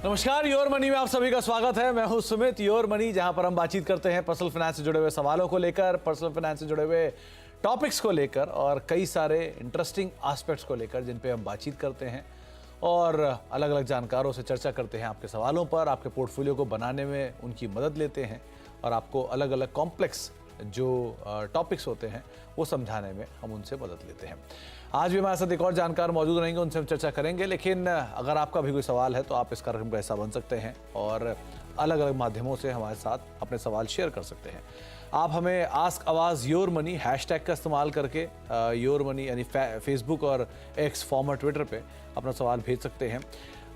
नमस्कार, your money में आप सभी का स्वागत है। मैं हूं सुमित। योर मनी, जहां पर हम बातचीत करते हैं पर्सनल फाइनेंस से जुड़े हुए सवालों को लेकर, पर्सनल फाइनेंस से जुड़े हुए टॉपिक्स को लेकर और कई सारे इंटरेस्टिंग एस्पेक्ट्स को लेकर जिन पे हम बातचीत करते हैं और अलग अलग जानकारों से चर्चा करते हैं आपके सवालों पर, आपके पोर्टफोलियो को बनाने में उनकी मदद लेते हैं और आपको अलग अलग कॉम्प्लेक्स जो टॉपिक्स होते हैं वो समझाने में हम उनसे मदद लेते हैं। आज भी हमारे साथ एक और जानकार मौजूद रहेंगे, उनसे हम चर्चा करेंगे। लेकिन अगर आपका भी कोई सवाल है तो आप इस कार्यक्रम का हिस्सा बन सकते हैं और अलग अलग माध्यमों से हमारे साथ अपने सवाल शेयर कर सकते हैं। आप हमें आस्क आवाज़ योर मनी हैशटैग का इस्तेमाल करके योर मनी यानी फेसबुक और एक्स फॉर्मर ट्विटर पे अपना सवाल भेज सकते हैं।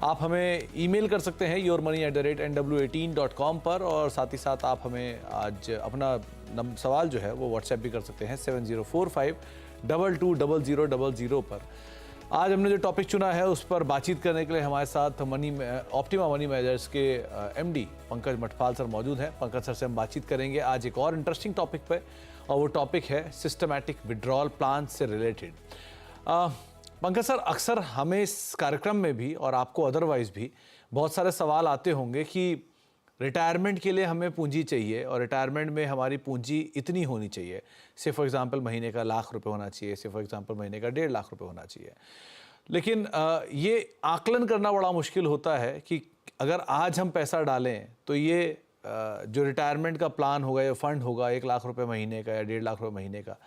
आप हमें ईमेल कर सकते हैं yourmoney@nw18.com पर, और साथ ही साथ आप हमें आज अपना सवाल जो है वो व्हाट्सएप भी कर सकते हैं 7045220000 पर। आज हमने जो टॉपिक चुना है उस पर बातचीत करने के लिए हमारे साथ ऑप्टिमा मनी मैनेजर्स के एमडी पंकज मठपाल सर मौजूद हैं। पंकज सर से हम बातचीत करेंगे आज एक और इंटरेस्टिंग टॉपिक पे, और वो टॉपिक है सिस्टमैटिक विड्रॉल प्लान से रिलेटेड। पंकज सर, अक्सर हमें इस कार्यक्रम में भी और आपको अदरवाइज भी बहुत सारे सवाल आते होंगे कि रिटायरमेंट के लिए हमें पूंजी चाहिए और रिटायरमेंट में हमारी पूंजी इतनी होनी चाहिए। से फॉर एग्जांपल महीने का ₹1,00,000 होना चाहिए, से फॉर एग्जांपल महीने का ₹1.5 लाख होना चाहिए। लेकिन ये आकलन करना बड़ा मुश्किल होता है कि अगर आज हम पैसा डालें तो ये जो रिटायरमेंट का प्लान होगा या फंड होगा ₹1,00,000 महीने का या ₹1.5 लाख महीने का,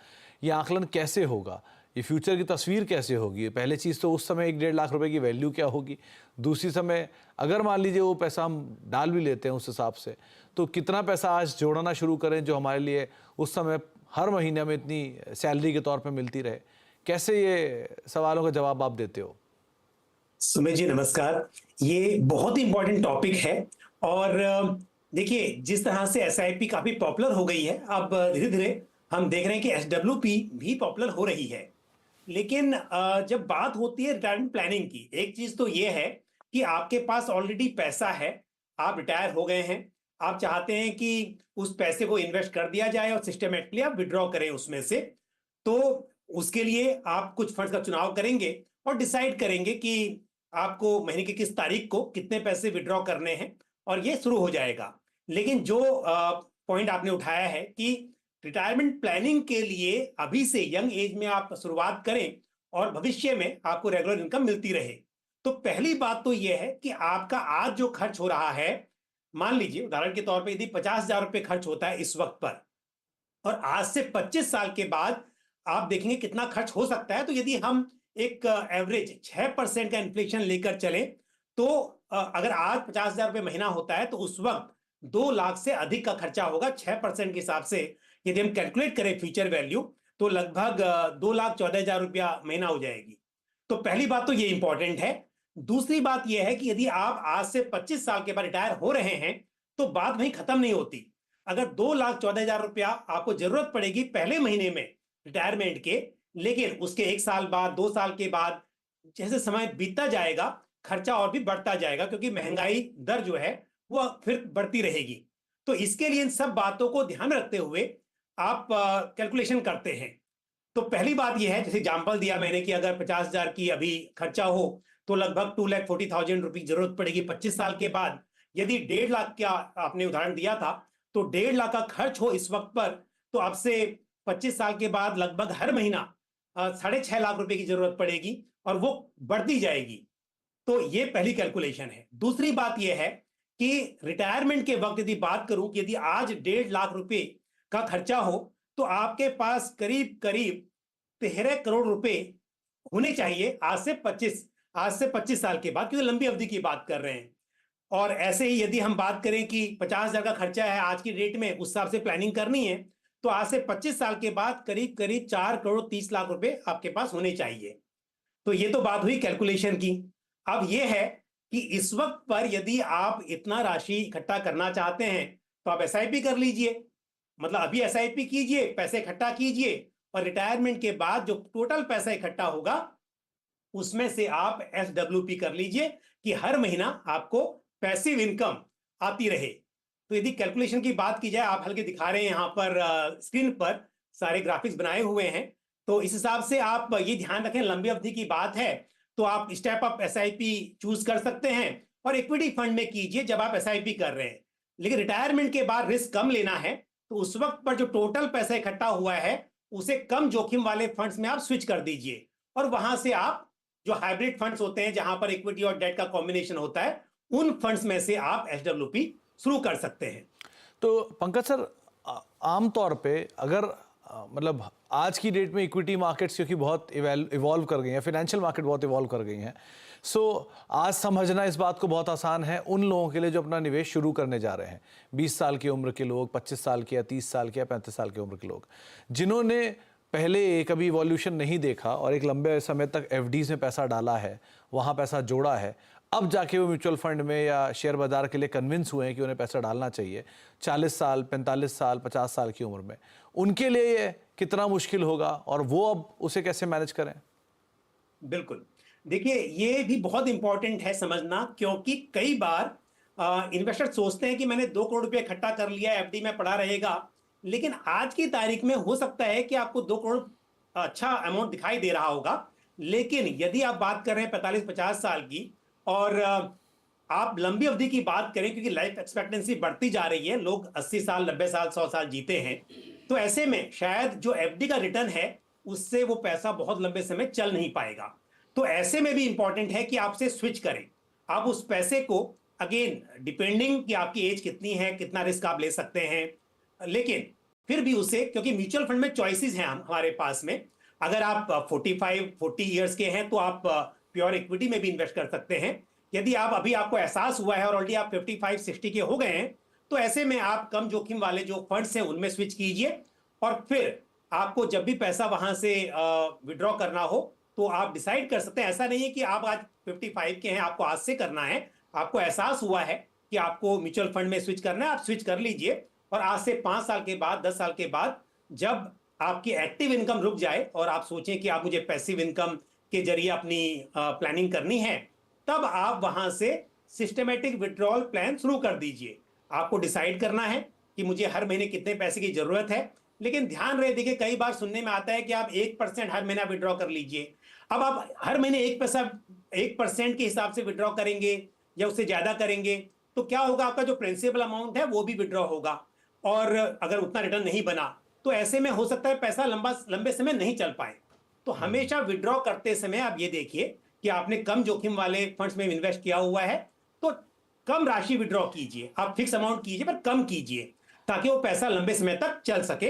ये आकलन कैसे होगा, ये फ्यूचर की तस्वीर कैसे होगी। पहले चीज़ तो उस समय ₹1-1.5 लाख की वैल्यू क्या होगी। दूसरी समय अगर मान लीजिए वो पैसा हम डाल भी लेते हैं उस हिसाब से, तो कितना पैसा आज जोड़ना शुरू करें जो हमारे लिए उस समय हर महीने में इतनी सैलरी के तौर पे मिलती रहे। कैसे ये सवालों का जवाब आप देते हो? सुमित जी नमस्कार। ये बहुत ही इंपॉर्टेंट टॉपिक है और देखिए जिस तरह से एसआईपी काफी पॉपुलर हो गई है, अब धीरे धीरे हम देख रहे हैं कि एसडब्ल्यूपी भी पॉपुलर हो रही है। लेकिन जब बात होती है रिटायरमेंट प्लानिंग की, एक चीज तो ये है कि आपके पास ऑलरेडी पैसा है, आप रिटायर हो गए हैं, आप चाहते हैं कि उस पैसे को इन्वेस्ट कर दिया जाए और सिस्टमेटिकली आप विड्रॉ करें उसमें से। तो उसके लिए आप कुछ फंड का चुनाव करेंगे और डिसाइड करेंगे कि आपको महीने की किस तारीख को कितने पैसे विड्रॉ करने हैं और ये शुरू हो जाएगा। लेकिन जो पॉइंट आपने उठाया है कि रिटायरमेंट प्लानिंग के लिए अभी से यंग एज में आप शुरुआत करें और भविष्य में आपको रेगुलर इनकम मिलती रहे, तो पहली बात तो यह है कि आपका आज जो खर्च हो रहा है, मान लीजिए उदाहरण के तौर पे यदि ₹50,000 खर्च होता है इस वक्त पर, और आज से 25 साल के बाद आप देखेंगे कितना खर्च हो सकता है। तो यदि हम एक एवरेज 6% का इन्फ्लेशन लेकर चलें, तो अगर आज ₹50,000 महीना होता है तो उस वक्त 2 लाख से अधिक का खर्चा होगा। 6% के हिसाब से यदि हम कैलकुलेट करें फ्यूचर वैल्यू, तो लगभग ₹2,14,000 महीना हो जाएगी। तो पहली बात तो ये इंपॉर्टेंट है। दूसरी बात यह है कि यदि आप आज से 25 साल के बाद रिटायर हो रहे हैं तो बात वहीं खत्म नहीं होती। अगर ₹2,14,000 आपको जरूरत पड़ेगी पहले महीने में रिटायरमेंट के, लेकिन उसके 1 साल बाद, 2 साल के बाद जैसे समय बीतता जाएगा, खर्चा और भी बढ़ता जाएगा, क्योंकि महंगाई दर जो है वो फिर बढ़ती रहेगी। तो इसके लिए इन सब बातों को ध्यान में रखते हुए आप कैलकुलेशन करते हैं। तो पहली बात यह है, जैसे एग्जांपल दिया मैंने कि अगर 50,000 की अभी खर्चा हो तो लगभग ₹2,40,000 जरूरत पड़ेगी 25 साल के बाद। यदि 1.5 लाख का आपने उदाहरण दिया था, तो 1.5 लाख का खर्च हो इस वक्त पर, तो अब से 25 साल के बाद लगभग हर महीना ₹6.5 लाख की जरूरत पड़ेगी और वो बढ़ती जाएगी। तो ये पहली कैलकुलेशन है। दूसरी बात यह है कि रिटायरमेंट के वक्त यदि बात करूं कि यदि आज ₹1.5 लाख का खर्चा हो, तो आपके पास करीब करीब 13 करोड़ रुपए होने चाहिए आज से 25 साल के बाद, क्योंकि लंबी अवधि की बात कर रहे हैं। और ऐसे ही यदि हम बात करें कि 50,000 का खर्चा है आज की डेट में, उस हिसाब से प्लानिंग करनी है, तो आज से 25 साल के बाद करीब करीब 4,30,00,000 आपके पास होने चाहिए। तो ये तो बात हुई कैलकुलेशन की। अब यह है कि इस वक्त पर यदि आप इतना राशि इकट्ठा करना चाहते हैं तो आप एसआईपी कर लीजिए। मतलब अभी एसआईपी कीजिए, पैसे इकट्ठा कीजिए, और रिटायरमेंट के बाद जो टोटल पैसा इकट्ठा होगा उसमें से आप एसडब्ल्यूपी कर लीजिए कि हर महीना आपको पैसिव इनकम आती रहे। तो यदि कैलकुलेशन की बात की जाए, आप हल्के दिखा रहे हैं यहाँ पर स्क्रीन पर सारे ग्राफिक्स बनाए हुए हैं, तो इस हिसाब से आप ये ध्यान रखें लंबी अवधि की बात है तो आप स्टेप अप एसआईपी चूज कर सकते हैं और इक्विटी फंड में कीजिए जब आप एसआईपी कर रहे हैं। लेकिन रिटायरमेंट के बाद रिस्क कम लेना है तो उस वक्त पर जो टोटल पैसा इकट्ठा हुआ है उसे कम जोखिम वाले फंड्स में आप स्विच कर दीजिए, और वहां से आप जो हाइब्रिड फंड्स होते हैं जहां पर इक्विटी और डेट का कॉम्बिनेशन होता है, उन फंड्स में से आप एसडब्ल्यूपी शुरू कर सकते हैं। तो पंकज सर, आमतौर पे अगर मतलब आज की डेट में इक्विटी मार्केट्स क्योंकि बहुत इवॉल्व कर गई हैं, फाइनेंशियल मार्केट बहुत इवॉल्व कर गई हैं, सो आज समझना इस बात को बहुत आसान है उन लोगों के लिए जो अपना निवेश शुरू करने जा रहे हैं, 20 साल की उम्र के लोग, 25 साल के या 30 साल के या 35 साल की उम्र के लोग, जिन्होंने पहले कभी इवोल्यूशन नहीं देखा और एक लंबे समय तक एफडीज में पैसा डाला है, वहाँ पैसा जोड़ा है, अब जाके वो म्यूचुअल फंड में या शेयर बाजार के लिए कन्विंस हुए हैं कि उन्हें पैसा डालना चाहिए 40 साल, 45 साल, 50 साल की उम्र में, उनके लिए ये कितना मुश्किल होगा और वो अब उसे कैसे मैनेज करें? बिल्कुल, देखिए ये भी बहुत इंपॉर्टेंट है समझना, क्योंकि कई बार इन्वेस्टर सोचते हैं कि मैंने 2 करोड़ रुपए इकट्ठा कर लिया, एफडी में पड़ा रहेगा, लेकिन आज की तारीख में हो सकता है कि आपको 2 करोड़ अच्छा अमाउंट दिखाई दे रहा होगा, लेकिन यदि आप बात कर रहे हैं 45-50 साल की और आप लंबी अवधि की बात करें, क्योंकि लाइफ एक्सपेक्टेंसी बढ़ती जा रही है, लोग 80 साल, 90 साल, 100 साल जीते हैं, तो ऐसे में शायद जो एफडी का रिटर्न है उससे वो पैसा बहुत लंबे समय चल नहीं पाएगा। तो ऐसे में भी इंपॉर्टेंट है कि आपसे स्विच करें, आप उस पैसे को, अगेन डिपेंडिंग कि आपकी एज कितनी है, कितना रिस्क आप ले सकते हैं, लेकिन फिर भी उसे, क्योंकि म्यूचुअल फंड में चॉइसेस हैं हमारे पास में, अगर आप 40 ईयर्स के हैं तो आप प्योर इक्विटी में भी इन्वेस्ट कर सकते हैं। यदि आप अभी आपको एहसास हुआ है और ऑलरेडी आप 55-60 के हो गए हैं, तो ऐसे में आप कम जोखिम वाले जो फंड्स हैं उनमें स्विच कीजिए, और फिर आपको जब भी पैसा वहां से विड्रॉ करना हो तो आप डिसाइड कर सकते हैं। ऐसा नहीं है कि आप आज 55 के हैं, आपको आज से करना है, आपको एहसास हुआ है कि आपको म्यूचुअल फंड में स्विच करना है, आप स्विच कर लीजिए, और आज से 5 साल के बाद, 10 साल के बाद, जब आपकी एक्टिव इनकम रुक जाए और आप सोचें कि आप मुझे पैसिव इनकम के जरिए अपनी प्लानिंग करनी है, तब आप वहां से सिस्टमेटिक विड्रॉल प्लान शुरू कर दीजिए। आपको डिसाइड करना है कि मुझे हर महीने कितने पैसे की जरूरत है, लेकिन ध्यान रहे, देखिए कई बार सुनने में आता है कि आप 1% हर महीना विड्रॉ कर लीजिए। अब आप हर महीने 1% के हिसाब से विड्रॉ करेंगे या उससे ज्यादा करेंगे तो क्या होगा, आपका जो प्रिंसिपल अमाउंट है वो भी विड्रॉ होगा, और अगर उतना रिटर्न नहीं बना तो ऐसे में हो सकता है पैसा लंबे समय नहीं चल पाए। तो हमेशा विड्रॉ करते समय आप ये देखिए कि आपने कम जोखिम वाले फंड्स में इन्वेस्ट किया हुआ है, तो कम राशि विड्रॉ कीजिए, आप फिक्स अमाउंट कीजिए पर कम कीजिए, ताकि वो पैसा लंबे समय तक चल सके।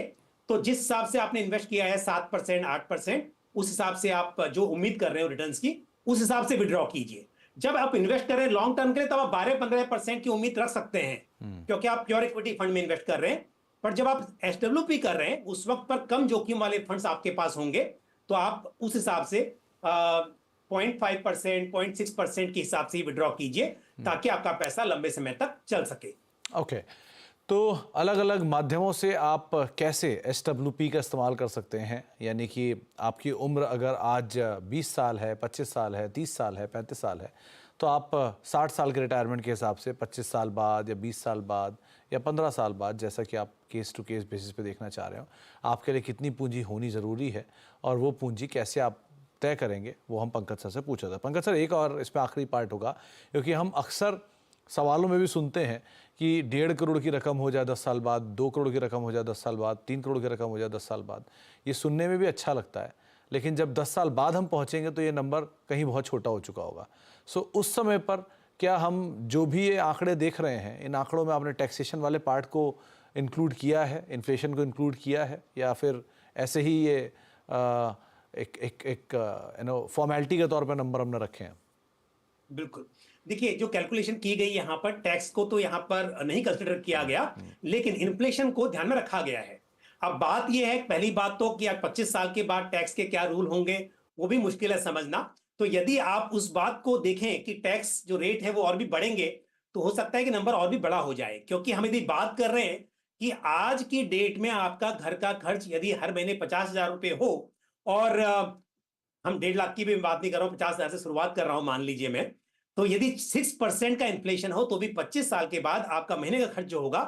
तो जिस हिसाब से आपने इन्वेस्ट किया है 7%, 8%, उस हिसाब से आप जो उम्मीद कर रहे हो रिटर्न्स की, उस हिसाब से विड्रॉ कीजिए। जब आप इन्वेस्ट कर रहे हैं लॉन्ग टर्म के लिए, तब आप 12-15% की उम्मीद रख सकते हैं, क्योंकि आप प्योर इक्विटी फंड में इन्वेस्ट कर रहे हैं। पर जब आप एसडब्ल्यूपी कर रहे हैं, उस वक्त पर कम जोखिम वाले फंड्स आपके पास होंगे, तो आप उस हिसाब से 0.5%, 0.6% के हिसाब से ही विड्रॉ कीजिए, ताकि आपका पैसा लंबे समय तक चल सके। ओके, तो अलग अलग माध्यमों से आप कैसे एसडब्ल्यूपी का इस्तेमाल कर सकते हैं, यानी कि आपकी उम्र अगर आज 20 साल है, 25 साल है, 30 साल है, 35 साल है, तो आप 60 साल के रिटायरमेंट के हिसाब से 25 साल बाद या 20 साल बाद या 15 साल बाद, जैसा कि आप केस टू केस बेसिस पे देखना चाह रहे हो, आपके लिए कितनी पूंजी होनी ज़रूरी है और वो पूंजी कैसे आप तय करेंगे, वो हम पंकज सर से पूछा था। पंकज सर, एक और इसमें आखिरी पार्ट होगा, क्योंकि हम अक्सर सवालों में भी सुनते हैं कि 1.5 करोड़ की रकम हो जाए 10 साल बाद, 2 करोड़ की रकम हो जाए 10 साल बाद, 3 करोड़ की रकम हो जाए 10 साल बाद। ये सुनने में भी अच्छा लगता है, लेकिन जब 10 साल बाद हम पहुंचेंगे तो ये नंबर कहीं बहुत छोटा हो चुका होगा। सो उस समय पर क्या हम जो भी ये आंकड़े देख रहे हैं, इन आंकड़ों में आपने टैक्सेशन वाले पार्ट को इंक्लूड किया है, इन्फ्लेशन को इंक्लूड किया है, या फिर ऐसे ही ये एक फॉर्मेलिटी के तौर पर नंबर हमने रखे हैं? बिल्कुल, देखिए जो कैलकुलेशन की गई यहाँ पर, टैक्स को तो यहाँ पर नहीं कंसिडर किया गया, लेकिन इन्फ्लेशन को ध्यान में रखा गया है। अब बात यह है, पहली बात तो कि 25 साल के बाद टैक्स के क्या रूल होंगे, वो भी मुश्किल है समझना। तो यदि आप उस बात को देखें कि टैक्स जो रेट है वो और भी बढ़ेंगे, तो हो सकता है कि नंबर और भी बड़ा हो जाए, क्योंकि हम यदि बात कर रहे हैं कि आज की डेट में आपका घर का खर्च यदि हर महीने 50,000 रुपए हो, और हम 1.5 लाख की भी बात नहीं कर रहा हूं, 50,000 से शुरुआत कर रहा हूं मान लीजिए मैं, तो यदि 6% का इन्फ्लेशन हो तो भी 25 साल के बाद आपका महीने का खर्च जो होगा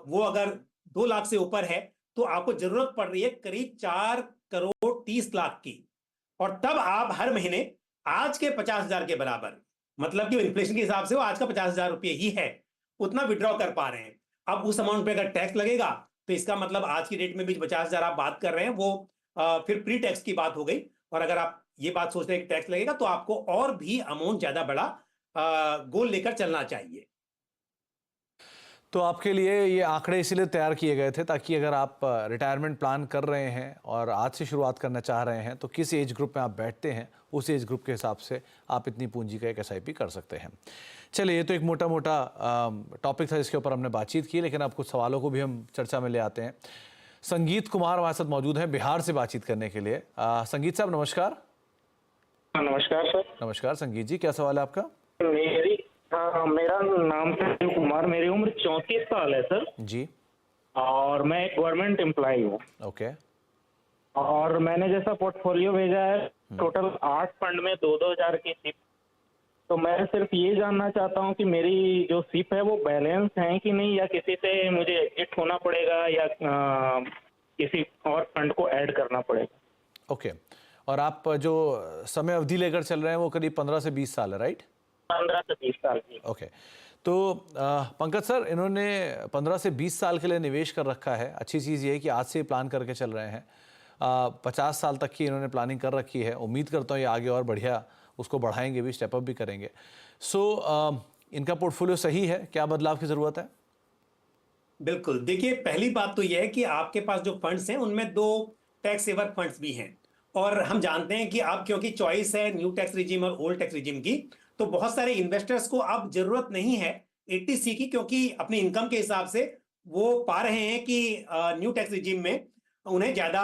वो अगर 2 लाख से ऊपर है, तो आपको जरूरत पड़ रही है करीब 4 करोड़ 30 लाख की, और तब आप हर महीने आज के 50,000 के बराबर मतलब कि इन्फ्लेशन के हिसाब से वो आज का 50,000 रुपये ही है, उतना विड्रॉ कर पा रहे हैं। अब उस अमाउंट पे अगर टैक्स लगेगा तो इसका मतलब आज की डेट में भी 50,000 आप बात कर रहे हैं वो फिर प्री टैक्स की बात हो गई। और अगर आप ये बात सोचते हैं कि टैक्स लगेगा तो आपको और भी अमाउंट ज्यादा बड़ा गोल लेकर चलना चाहिए। तो आपके लिए ये आंकड़े इसीलिए तैयार किए गए थे ताकि अगर आप रिटायरमेंट प्लान कर रहे हैं और आज से शुरुआत करना चाह रहे हैं तो किस एज ग्रुप में आप बैठते हैं उस एज ग्रुप के हिसाब से आप इतनी पूंजी का एक एसआईपी कर सकते हैं। चलिए, ये तो एक मोटा मोटा टॉपिक था जिसके ऊपर हमने बातचीत की, लेकिन अब कुछ सवालों को भी हम चर्चा में ले आते हैं। संगीत कुमार हमारे साथ मौजूद हैं बिहार से बातचीत करने के लिए। संगीत साहब नमस्कार। नमस्कार सर। नमस्कार संगीत जी, क्या सवाल है आपका? मेरा नाम संजीव कुमार, मेरी उम्र 34 साल है सर जी। और मैं एक गवर्नमेंट एम्प्लॉय हूँ। ओके। और मैंने जैसा पोर्टफोलियो भेजा है टोटल 8 फंड में 2-2 हजार की सिप। तो मैं सिर्फ ये जानना चाहता हूँ कि मेरी जो सिप है वो बैलेंस है कि नहीं, या किसी से मुझे एग्जिट होना पड़ेगा या किसी और फंड को ऐड करना पड़ेगा। ओके। और आप जो समय अवधि लेकर चल रहे हैं वो करीब 15 से 20 साल है, राइट? 15 से 20 साल की। ओके। तो पंकज सर, इन्होंने 15 से 20 साल के लिए निवेश कर रखा है। अच्छी चीज़ ये है कि आज से प्लान करके चल रहे हैं। 50 साल तक की इन्होंने प्लानिंग कर रखी है। उम्मीद करता हूँ ये आगे और बढ़िया उसको बढ़ाएंगे भी, स्टेप अप भी करेंगे। इनका पोर्टफोलियो सही है, क्या बदलाव की ज़रूरत है? बिल्कुल, देखिए पहली बात तो यह है कि आपके पास जो फंड्स हैं उनमें 2 टैक्स सेवर फंड्स भी हैं। और हम जानते हैं कि अब क्योंकि चॉइस है न्यू टैक्स रिजीम और ओल्ड टैक्स रिजीम की, तो बहुत सारे इन्वेस्टर्स को अब जरूरत नहीं है 80C की, क्योंकि अपनी इनकम के हिसाब से वो पा रहे हैं कि न्यू टैक्स रिजीम में उन्हें ज्यादा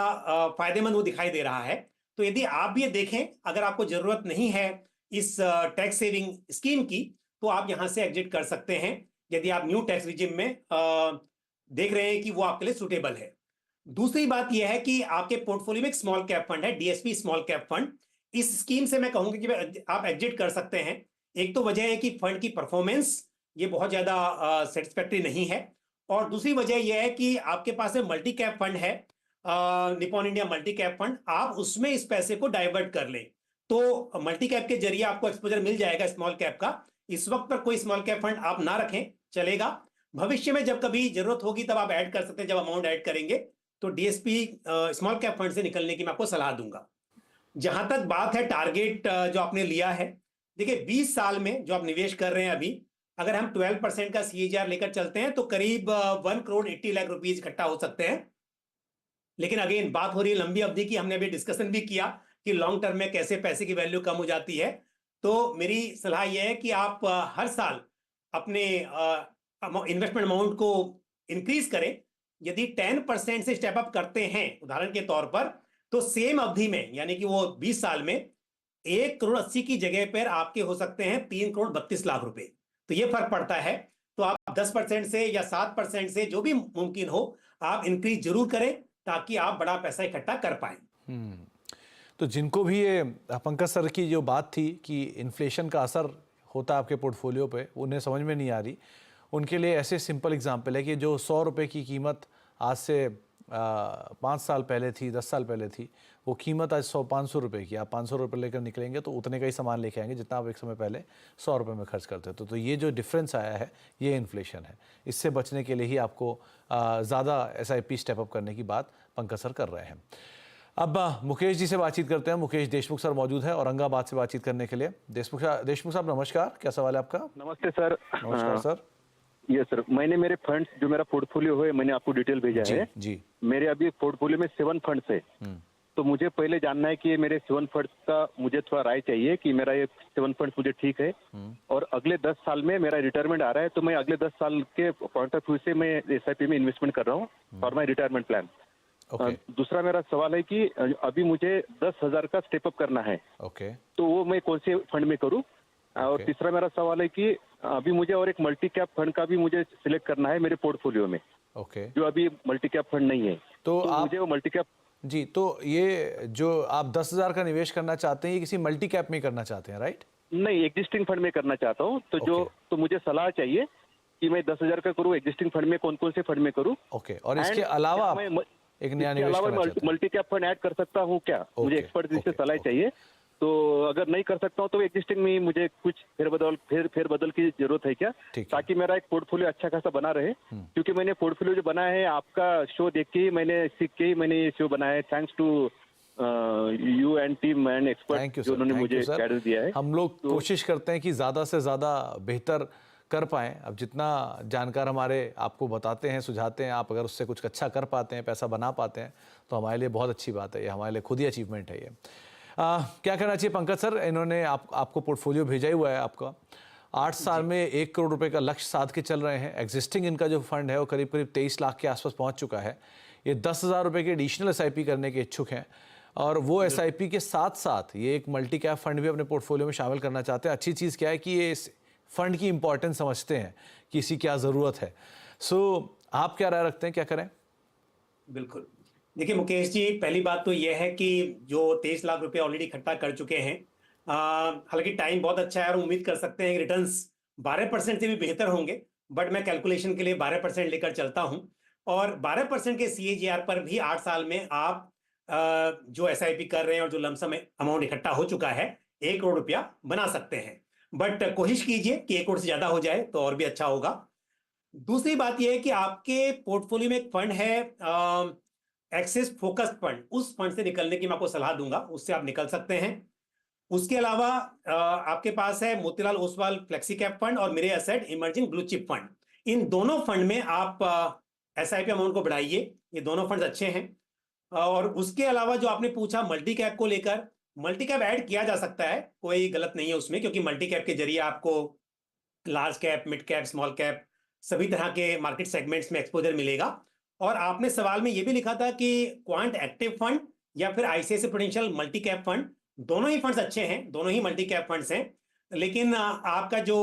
फायदेमंद वो दिखाई दे रहा है। तो यदि आप भी ये देखें, अगर आपको जरूरत नहीं है इस टैक्स सेविंग स्कीम की, तो आप यहां से एग्जिट कर सकते हैं यदि आप न्यू टैक्स रिजिम में देख रहे हैं कि वो आपके लिए सुटेबल है। दूसरी बात यह है कि आपके पोर्टफोलियो में एक स्मॉल कैप फंड है, डीएसपी स्मॉल कैप फंड। इस स्कीम से मैं कहूंगा कि आप एग्जिट कर सकते हैं। एक तो वजह है कि फंड की परफॉर्मेंस ये बहुत ज्यादा सेटिस्फैक्टरी नहीं है, और दूसरी वजह यह है कि आपके पास एक मल्टी कैप फंड है, Nippon India multi cap fund. आप उसमें इस पैसे को डाइवर्ट कर लें तो मल्टी कैप के जरिए आपको एक्सपोजर मिल जाएगा स्मॉल कैप का। इस वक्त पर कोई स्मॉल कैप फंड आप ना रखें, चलेगा। भविष्य में जब कभी जरूरत होगी तब आप ऐड कर सकते हैं। जब अमाउंट ऐड करेंगे तो डीएसपी स्मॉल कैप फंड से निकलने की मैं आपको सलाह दूंगा। जहां तक बात है टारगेट जो आपने लिया है, देखिए 20 साल में जो आप निवेश कर रहे हैं अभी, अगर हम 12% का सीएजीआर लेकर चलते हैं तो करीब 1 करोड़ 80 लाख रुपीज इकट्ठा हो सकते हैं। लेकिन अगेन बात हो रही है लंबी अवधि की। हमने अभी डिस्कशन भी किया कि लॉन्ग टर्म में कैसे पैसे की वैल्यू कम हो जाती है। तो मेरी सलाह यह है कि आप हर साल अपने इन्वेस्टमेंट अमाउंट को इंक्रीज करें। यदि 10% से स्टेप अप करते हैं उदाहरण के तौर पर, तो सेम अवधि में यानी कि वो 20 साल में 1 करोड़ 80 की जगह पर आपके हो सकते हैं 3 करोड़ 32 लाख रुपए। तो ये फर्क पड़ता है। तो आप 10% से या 7% से जो भी मुमकिन हो आप इंक्रीज जरूर करें ताकि आप बड़ा पैसा इकट्ठा कर पाए। तो जिनको भी ये पंकज सर की जो बात थी कि इन्फ्लेशन का असर होता है आपके पोर्टफोलियो पे, उन्हें समझ में नहीं आ रही, उनके लिए ऐसे सिंपल एग्जांपल है कि जो 100 रुपये की कीमत आज से 5 साल पहले थी, 10 साल पहले थी, वो कीमत आज 500 रुपये की। आप 500 रुपये लेकर निकलेंगे तो उतने का ही सामान लेके आएंगे जितना आप एक समय पहले 100 रुपये में खर्च करते थे। तो ये जो डिफरेंस आया है ये इन्फ्लेशन है। इससे बचने के लिए ही आपको ज़्यादा SIP स्टेप अप करने की बात पंकज सर कर रहे हैं। अब मुकेश जी से बातचीत करते हैं। मुकेश देशमुख सर मौजूद हैं औरंगाबाद से बातचीत करने के लिए। देशमुख साहब नमस्कार, क्या सवाल है आपका? नमस्ते सर। नमस्कार सर। ये सर, मैंने मेरे फंड्स जो मेरा पोर्टफोलियो है मैंने आपको डिटेल भेजा है जी। मेरे अभी पोर्टफोलियो में 7 फंड्स है। तो मुझे पहले जानना है कि मेरे 7 फंड्स का मुझे थोड़ा राय चाहिए कि मेरा ये 7 फंड्स मुझे ठीक है और अगले 10 साल में मेरा रिटायरमेंट आ रहा है, तो मैं अगले 10 साल के पॉइंट ऑफ व्यू से मैं SIP में इन्वेस्टमेंट कर रहा हूँ फॉर माई रिटायरमेंट प्लान। दूसरा मेरा सवाल है कि अभी मुझे 10,000 का स्टेप अप करना है, तो वो मैं कौन से फंड में करूँ? और तीसरा मेरा सवाल है कि अभी मुझे और एक मल्टी कैप फंड का भी मुझे सिलेक्ट करना है मेरे पोर्टफोलियो में, जो अभी मल्टी कैप फंड नहीं है। तो मुझे वो मल्टी कैप जी। तो ये जो आप 10,000 का निवेश करना चाहते हैं ये किसी मल्टी कैप में करना चाहते हैं, राइट? नहीं, एग्जिस्टिंग फंड में करना चाहता हूँ। तो मुझे सलाह चाहिए कि मैं 10,000 का करूँ, एग्जिस्टिंग फंड में कौन कौन से फंड में करूँ। और इसके अलावा एक नया निवेश करना चाहते हैं? मल्टी कैप फंड ऐड कर सकता हूँ क्या? मुझे एक्सपर्ट से सलाह चाहिए। तो अगर नहीं कर सकता हूँ तो एग्जिस्टिंग में मुझे कुछ फेरबदल की जरूरत है क्या, ठीक है। ताकि मेरा एक पोर्टफोलियो अच्छा खासा बना रहे। क्योंकि मैंने पोर्टफोलियो जो बनाया है आपका शो देख के ही, मैंने सीख के ही मैंने ये शो बनाया है। Thanks to you and team and expert thank you जो सर, उन्होंने थैंक यू मुझे सर। गाइडेंस दिया है। हम लोग कोशिश करते हैं कि ज़्यादा से ज़्यादा बेहतर कर पाएँ। अब जितना जानकार हमारे आपको बताते हैं, सुझाते हैं, आप अगर उससे कुछ अच्छा कर पाते हैं, पैसा बना पाते हैं, तो हमारे लिए बहुत अच्छी बात है। ये हमारे लिए खुद ही अचीवमेंट है ये। क्या करना चाहिए पंकज सर? इन्होंने आपको पोर्टफोलियो भेजा ही हुआ है आपका। 8 साल में 1 करोड़ रुपए का लक्ष्य साध के चल रहे हैं। एग्जिस्टिंग इनका जो फंड है वो करीब करीब 23 लाख के आसपास पहुंच चुका है। ये 10,000 रुपए की एडिशनल एसआईपी करने के इच्छुक हैं, और वो एसआईपी के साथ साथ ये एक मल्टी कैप फंड भी अपने पोर्टफोलियो में शामिल करना चाहते हैं। अच्छी चीज़ क्या है कि ये इस फंड की इंपॉर्टेंस समझते हैं कि इसकी क्या ज़रूरत है। आप क्या राय रखते हैं, क्या करें? बिल्कुल। देखिए मुकेश जी, पहली बात तो यह है कि जो 23 लाख रुपए ऑलरेडी इकट्ठा कर चुके हैं, हालांकि टाइम बहुत अच्छा है और उम्मीद कर सकते हैं कि रिटर्न्स 12% से भी बेहतर होंगे, बट मैं कैलकुलेशन के लिए 12% लेकर चलता हूं, और 12% के CAGR पर भी 8 साल में आप जो SIP कर रहे हैं और जो लमसम अमाउंट इकट्ठा हो चुका है, 1 करोड़ रुपया बना सकते हैं। बट कोशिश कीजिए कि 1 करोड़ से ज्यादा हो जाए तो और भी अच्छा होगा। दूसरी बात यह है कि आपके पोर्टफोलियो में एक फंड है, एक्सिस फोकस्ड फंड, उस फंड से निकलने की मैं आपको सलाह दूंगा, उससे आप निकल सकते हैं। उसके अलावा आपके पास है Motilal Oswal flexi cap fund और Mirae asset emerging blue chip fund. इन दोनों फंड में आप SIP अमाउंट को बढ़ाइए, ये दोनों फंड अच्छे हैं। और उसके अलावा जो आपने पूछा मल्टी कैप को लेकर, मल्टी कैप ऐड किया जा सकता है, कोई गलत नहीं है उसमें, क्योंकि मल्टी कैप के जरिए आपको large cap, mid cap, small cap सभी तरह के मार्केट सेगमेंट्स में एक्सपोजर मिलेगा। और आपने सवाल में यह भी लिखा था कि क्वांट एक्टिव फंड या फिर ICICI prudential multi cap fund, दोनों ही फंड्स अच्छे हैं, दोनों ही मल्टी कैप फंड्स हैं। लेकिन आपका जो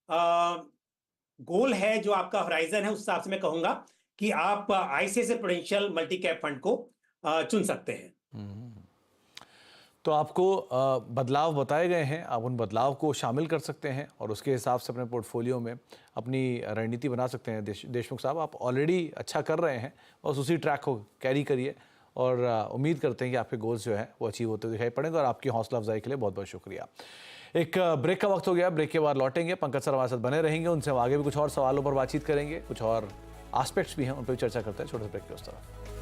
गोल है, जो आपका होराइजन है, उस हिसाब से मैं कहूंगा कि आप ICICI prudential multi cap fund को चुन सकते हैं। तो आपको बदलाव बताए गए हैं, आप उन बदलाव को शामिल कर सकते हैं और उसके हिसाब से अपने पोर्टफोलियो में अपनी रणनीति बना सकते हैं। देशमुख साहब, आप ऑलरेडी अच्छा कर रहे हैं, बस उसी ट्रैक को कैरी करिए और उम्मीद करते हैं कि आपके गोल्स जो हैं वो अचीव होते दिखाई पड़ेंगे। और आपकी हौसला अफजाई के लिए बहुत बहुत शुक्रिया। एक ब्रेक का वक्त हो गया, ब्रेक के बाद लौटेंगे। पंकज सर हमारे साथ बने रहेंगे, उनसे हम आगे भी कुछ और सवालों पर बातचीत करेंगे, कुछ और एस्पेक्ट्स भी हैं उन पर भी चर्चा करते हैं। छोटे से ब्रेक के उस तरफ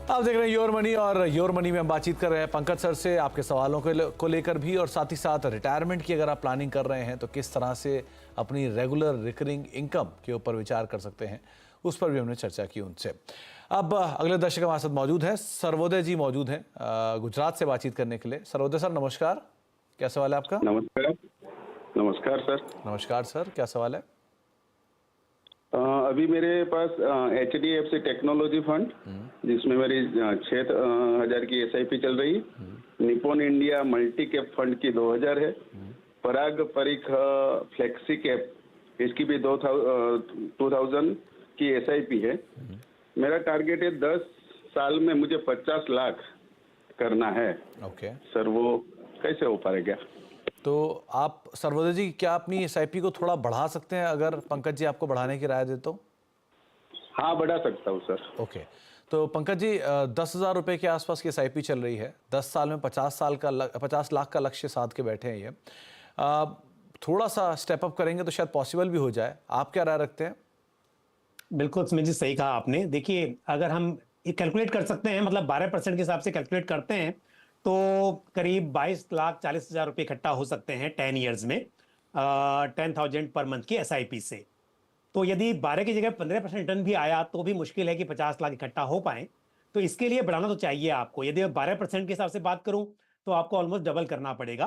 आप देख रहे हैं योर मनी, और योर मनी में हम बातचीत कर रहे हैं पंकज सर से आपके सवालों को लेकर भी, और साथ ही साथ रिटायरमेंट की अगर आप प्लानिंग कर रहे हैं तो किस तरह से अपनी रेगुलर रिकरिंग इनकम के ऊपर विचार कर सकते हैं, उस पर भी हमने चर्चा की उनसे। अब अगले दर्शक हमारे साथ मौजूद हैं, सर्वोदय जी मौजूद हैं गुजरात से बातचीत करने के लिए। सर्वोदय सर नमस्कार, क्या सवाल है आपका? नमस्कार। नमस्कार सर। नमस्कार सर, क्या सवाल है? अभी मेरे पास HDFC टेक्नोलॉजी फंड, जिसमें मेरी 6,000 की SIP चल रही, Nippon India multi cap fund की 2,000 है, पराग परिख फ्लेक्सी कैप, इसकी भी 2,000 की SIP है। मेरा टारगेट है 10 साल में मुझे 50 लाख करना है। ओके सर, वो कैसे हो पाएगा? तो आप सर्वोदय जी, क्या अपनी SIP को थोड़ा बढ़ा सकते हैं अगर पंकज जी आपको बढ़ाने की राय दे तो? हाँ, बढ़ा सकता हूँ सर। ओके, तो पंकज जी 10,000 रुपये के आसपास की SIP चल रही है, 10 साल में 50 लाख का लक्ष्य साध के बैठे हैं ये। थोड़ा सा स्टेप अप करेंगे तो शायद पॉसिबल भी हो जाए, आप क्या राय रखते हैं? बिल्कुल सुमित जी, सही कहा आपने। देखिए, अगर हम ये कैलकुलेट कर सकते हैं, मतलब 12% के हिसाब से कैलकुलेट करते हैं, तो करीब 22,40,000 रुपये इकट्ठा हो सकते हैं 10 ईयर्स में, 10,000 पर मंथ की SIP से। तो यदि 12 की जगह 15% रिटर्न भी आया तो भी मुश्किल है कि 50 लाख इकट्ठा हो पाए। तो इसके लिए बढ़ाना तो चाहिए आपको। यदि मैं 12% के हिसाब से बात करूं तो आपको ऑलमोस्ट डबल करना पड़ेगा।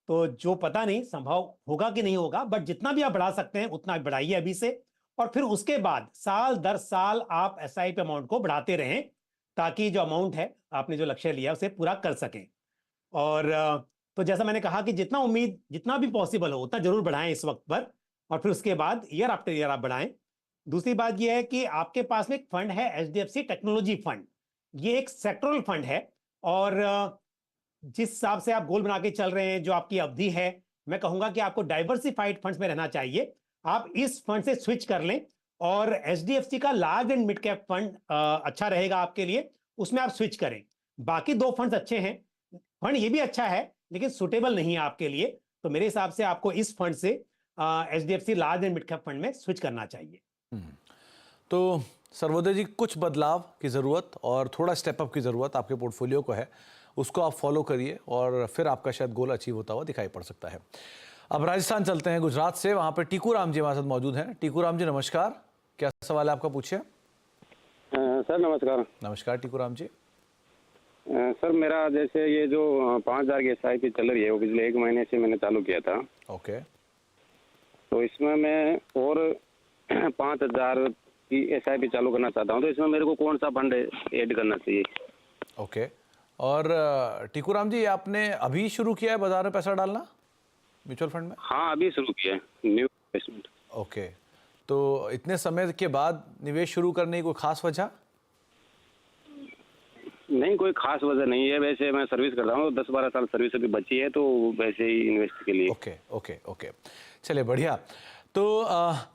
तो जो पता नहीं संभव होगा कि नहीं होगा, बट जितना भी आप बढ़ा सकते हैं उतना बढ़ाइए अभी से, और फिर उसके बाद साल दर साल आप SIP अमाउंट को बढ़ाते रहें, ताकि जो अमाउंट है, आपने जो लक्ष्य लिया उसे पूरा कर सकें। और तो जैसा मैंने कहा कि जितना भी पॉसिबल हो उतना जरूर बढ़ाएं इस वक्त पर, और फिर उसके बाद ईयर आफ्टर ईयर आप बढ़ाएं। दूसरी बात यह है कि आपके पास में एक फंड है HDFC टेक्नोलॉजी फंड। ये एक सेक्टरल फंड है, और जिस हिसाब से आप गोल बना के चल रहे हैं, जो आपकी अवधि है, मैं कहूंगा कि आपको डाइवर्सिफाइड फंड्स में रहना चाहिए। आप इस फंड से स्विच कर लें, और HDFC का large and mid cap fund अच्छा रहेगा आपके लिए, उसमें आप स्विच करें। बाकी 2 फंड्स अच्छे हैं, फंड ये भी अच्छा है लेकिन सुटेबल नहीं है आपके लिए, तो मेरे हिसाब से आपको इस फंड से HDFC large and mid cap fund में स्विच करना चाहिए। तो सर्वोदय जी, कुछ बदलाव की ज़रूरत और थोड़ा स्टेप अप की ज़रूरत आपके पोर्टफोलियो को है, उसको आप फॉलो करिए और फिर आपका शायद गोल अचीव होता हुआ दिखाई पड़ सकता है। अब राजस्थान चलते हैं, गुजरात से, वहाँ पर टीकू राम जी हमारे साथ मौजूद हैं। टीकू राम जी नमस्कार, क्या सवाल है आपका, पूछिए। सर नमस्कार। नमस्कार टीकू राम जी। सर मेरा जैसे ये जो 5,000 की SIP चल रही है वो पिछले 1 महीने से मैंने चालू किया था। ओके। तो इसमें मैं और 5,000 की SIP चालू करना चाहता हूँ, तो इसमें मेरे को कौन सा फंड ऐड करना चाहिए? ओके। और टीकू राम जी, आपने अभी शुरू किया है बाजार में पैसा डालना म्यूचुअल फंड में? हाँ अभी शुरू किया है, न्यू इन्वेस्टमेंट। ओके, तो इतने समय के बाद निवेश शुरू करने की कोई खास वजह? नहीं, कोई खास वजह नहीं है, वैसे मैं सर्विस करता हूँ, 10-12 साल सर्विस अभी बची है, तो वैसे ही इन्वेस्ट के लिए। ओके ओके ओके, चलिए बढ़िया। तो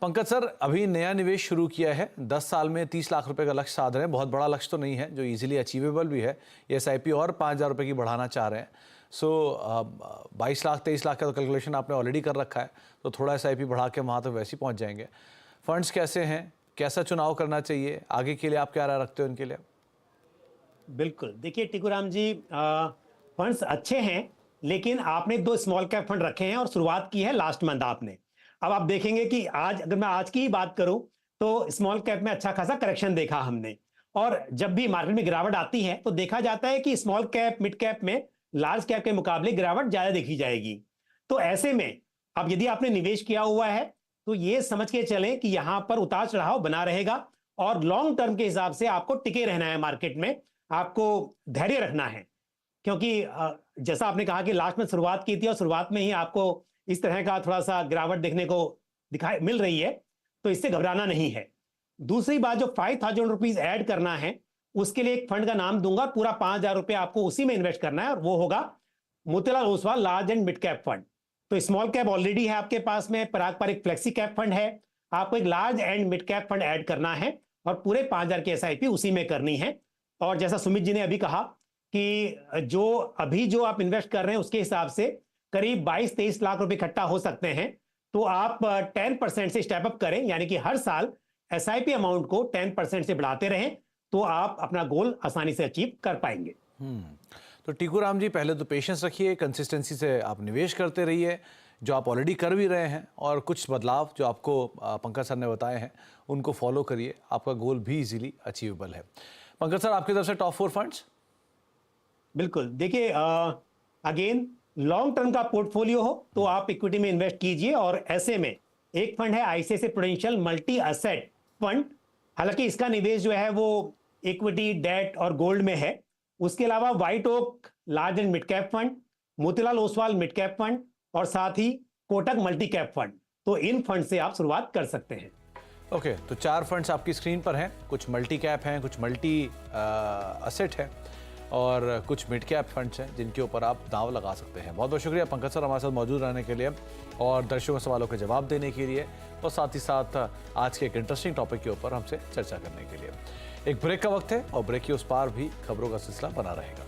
पंकज सर, अभी नया निवेश शुरू किया है, 10 साल में 30 लाख रुपए का लक्ष्य साध रहे हैं। बहुत बड़ा लक्ष्य तो नहीं है, जो इजीली अचीवेबल भी है। ये SIP और 5,000 रुपये की बढ़ाना चाह रहे हैं। सो 22 लाख 23 लाख का तो कैलकुलेशन आपने ऑलरेडी कर रखा है, तो थोड़ा SIP बढ़ा के वहाँ तो वैसे ही पहुँच जाएंगे। फंड्स कैसे हैं, कैसा चुनाव करना चाहिए, आगे के लिए आप क्या राय रखते हो इनके लिए? बिल्कुल, देखिए टीकूराम जी, फंड्स अच्छे हैं लेकिन आपने 2 स्मॉल कैप फंड रखे हैं और शुरुआत की है लास्ट मंथ आपने। अब आप देखेंगे कि आज, अगर मैं आज की ही बात करूं, तो स्मॉल कैप में अच्छा खासा करेक्शन देखा हमने, और जब भी मार्केट में गिरावट आती है तो देखा जाता है कि स्मॉल कैप मिड कैप में लार्ज कैप के मुकाबले गिरावट ज्यादा देखी जाएगी। तो ऐसे में अब यदि आपने निवेश किया हुआ है तो ये समझ के चलें कि यहां पर उतार चढ़ाव बना रहेगा और लॉन्ग टर्म के हिसाब से आपको टिके रहना है मार्केट में, आपको धैर्य रखना है। क्योंकि जैसा आपने कहा कि लास्ट में शुरुआत की थी और शुरुआत में ही आपको इस तरह का थोड़ा सा गिरावट देखने को दिखाई मिल रही है, तो इससे घबराना नहीं है। दूसरी बात, जो 5,000 रुपीज ऐड करना है, उसके लिए एक फंड का नाम दूंगा, पूरा 5,000 रुपये आपको उसी में इन्वेस्ट करना है, और वो होगा Motilal Oswal large and mid cap fund. तो स्मॉल कैप ऑलरेडी है आपके पास में, पराग पर एक फ्लेक्सी कैप फंड है, आपको एक large and mid cap fund add करना है और पूरे 5,000 की SIP उसी में करनी है। और जैसा सुमित जी ने अभी कहा कि जो आप इन्वेस्ट कर रहे हैं उसके हिसाब से करीब 22-23 लाख रुपए इकट्ठा हो सकते हैं, तो आप 10% से स्टेप अप करें, यानी कि हर साल SIP अमाउंट को 10% से बढ़ाते रहें, तो आप अपना गोल आसानी से अचीव कर पाएंगे। तो टीकू राम जी, पहले तो पेशेंस रखिए, कंसिस्टेंसी से आप निवेश करते रहिए, जो आप ऑलरेडी कर भी रहे हैं, और कुछ बदलाव जो आपको पंकज सर ने बताए हैं उनको फॉलो करिए, आपका गोल भी इजीली अचीवेबल है। पंकज सर, आपकी तरफ से टॉप 4 फंड्स? बिल्कुल, देखिए अगेन लॉन्ग टर्म का पोर्टफोलियो हो तो आप इक्विटी में इन्वेस्ट कीजिए, और ऐसे में एक फंड है ICICI prudential multi asset fund. हालांकि इसका निवेश जो है वो इक्विटी, डेट और गोल्ड में है। उसके अलावा White Oak large and mid cap fund, Motilal Oswal mid cap fund और साथ ही कोटक मल्टी कैप फंड। तो इन फंड से आप शुरुआत कर सकते हैं। ओके, तो 4 फंड्स आपकी स्क्रीन पर हैं, कुछ मल्टी कैप हैं, कुछ मल्टी असेट है और कुछ मिड कैप फंड्स हैं जिनके ऊपर आप दांव लगा सकते हैं। बहुत बहुत शुक्रिया पंकज सर हमारे साथ मौजूद रहने के लिए और दर्शकों के सवालों के जवाब देने के लिए, और साथ ही साथ आज के एक इंटरेस्टिंग टॉपिक के ऊपर हमसे चर्चा करने के लिए। एक ब्रेक का वक्त है और ब्रेक के उस पार भी खबरों का सिलसिला बना रहेगा।